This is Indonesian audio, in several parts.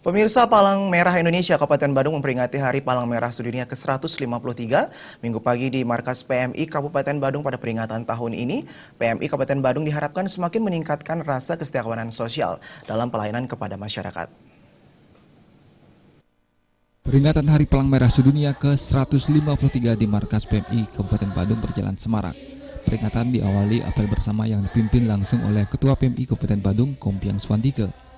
Pemirsa, Palang Merah Indonesia Kabupaten Badung memperingati Hari Palang Merah Sedunia ke-153 Minggu pagi di markas PMI Kabupaten Badung. Pada peringatan tahun ini, PMI Kabupaten Badung diharapkan semakin meningkatkan rasa kesetiakawanan sosial dalam pelayanan kepada masyarakat. Peringatan Hari Palang Merah Sedunia ke-153 di markas PMI Kabupaten Badung berjalan semarak. Peringatan diawali apel bersama yang dipimpin langsung oleh Ketua PMI Kabupaten Badung, Kompiang Swandike.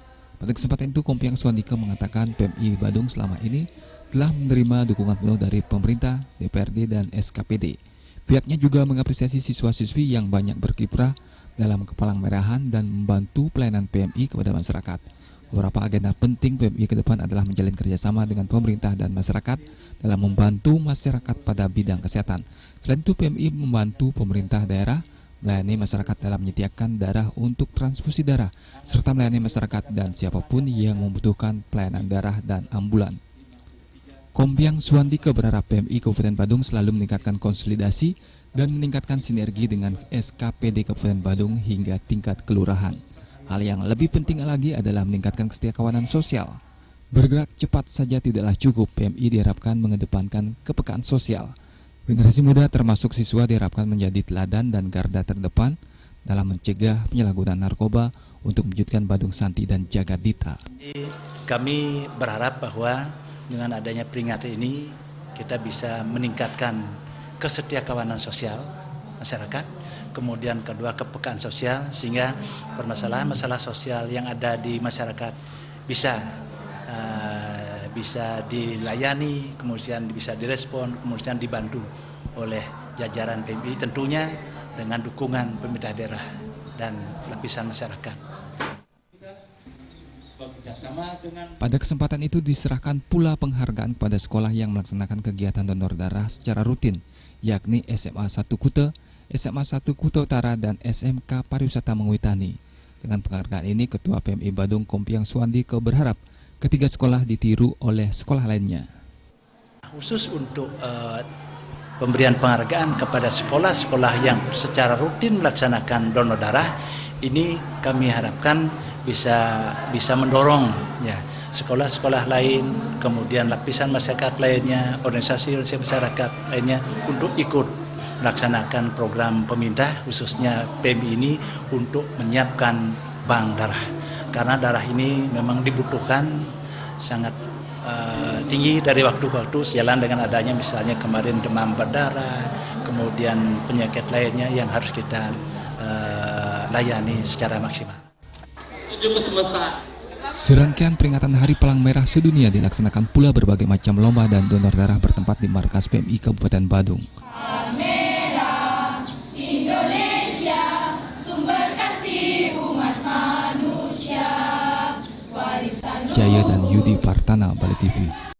Pada kesempatan itu, Kompiang Swandike mengatakan PMI Badung selama ini telah menerima dukungan penuh dari pemerintah, DPRD, dan SKPD. Pihaknya juga mengapresiasi siswa-siswi yang banyak berkiprah dalam kepalang merahan dan membantu pelayanan PMI kepada masyarakat. Beberapa agenda penting PMI ke depan adalah menjalin kerjasama dengan pemerintah dan masyarakat dalam membantu masyarakat pada bidang kesehatan. Selain itu, PMI membantu pemerintah daerah melayani masyarakat dalam menyediakan darah untuk transfusi darah, serta melayani masyarakat dan siapapun yang membutuhkan pelayanan darah dan ambulan. Kompiang Swandike berharap PMI Kabupaten Badung selalu meningkatkan konsolidasi dan meningkatkan sinergi dengan SKPD Kabupaten Badung hingga tingkat kelurahan. Hal yang lebih penting lagi adalah meningkatkan kesetiakawanan sosial. Bergerak cepat saja tidaklah cukup, PMI diharapkan mengedepankan kepekaan sosial. Generasi muda termasuk siswa diharapkan menjadi teladan dan garda terdepan dalam mencegah penyalahgunaan narkoba untuk mewujudkan Badung Santi dan Jagadita. Kami berharap bahwa dengan adanya peringatan ini kita bisa meningkatkan kesetiakawanan sosial masyarakat, kemudian kedua kepekaan sosial, sehingga permasalahan-masalah sosial yang ada di masyarakat bisa dilayani, kemudian bisa direspon, kemudian dibantu oleh jajaran PMI, tentunya dengan dukungan pemerintah daerah dan lapisan masyarakat. Pada kesempatan itu diserahkan pula penghargaan kepada sekolah yang melaksanakan kegiatan donor darah secara rutin, yakni SMA 1 Kute, SMA 1 Kute Utara, dan SMK Pariwisata Mengwitani. Dengan penghargaan ini, Ketua PMI Badung Kompiang Swandike berharap ketiga sekolah ditiru oleh sekolah lainnya. Khusus untuk pemberian penghargaan kepada sekolah-sekolah yang secara rutin melaksanakan donor darah, ini kami harapkan bisa mendorong ya sekolah-sekolah lain, kemudian lapisan masyarakat lainnya, organisasi masyarakat lainnya untuk ikut melaksanakan program pemerintah, khususnya PMI ini, untuk menyiapkan bank darah. Karena darah ini memang dibutuhkan sangat tinggi dari waktu ke waktu, sejalan dengan adanya misalnya kemarin demam berdarah, kemudian penyakit lainnya yang harus kita layani secara maksimal. Serangkaian peringatan Hari Palang Merah Sedunia dilaksanakan pula berbagai macam lomba dan donor darah bertempat di markas PMI Kabupaten Badung. Jaya dan Yudi Partana, Bali TV.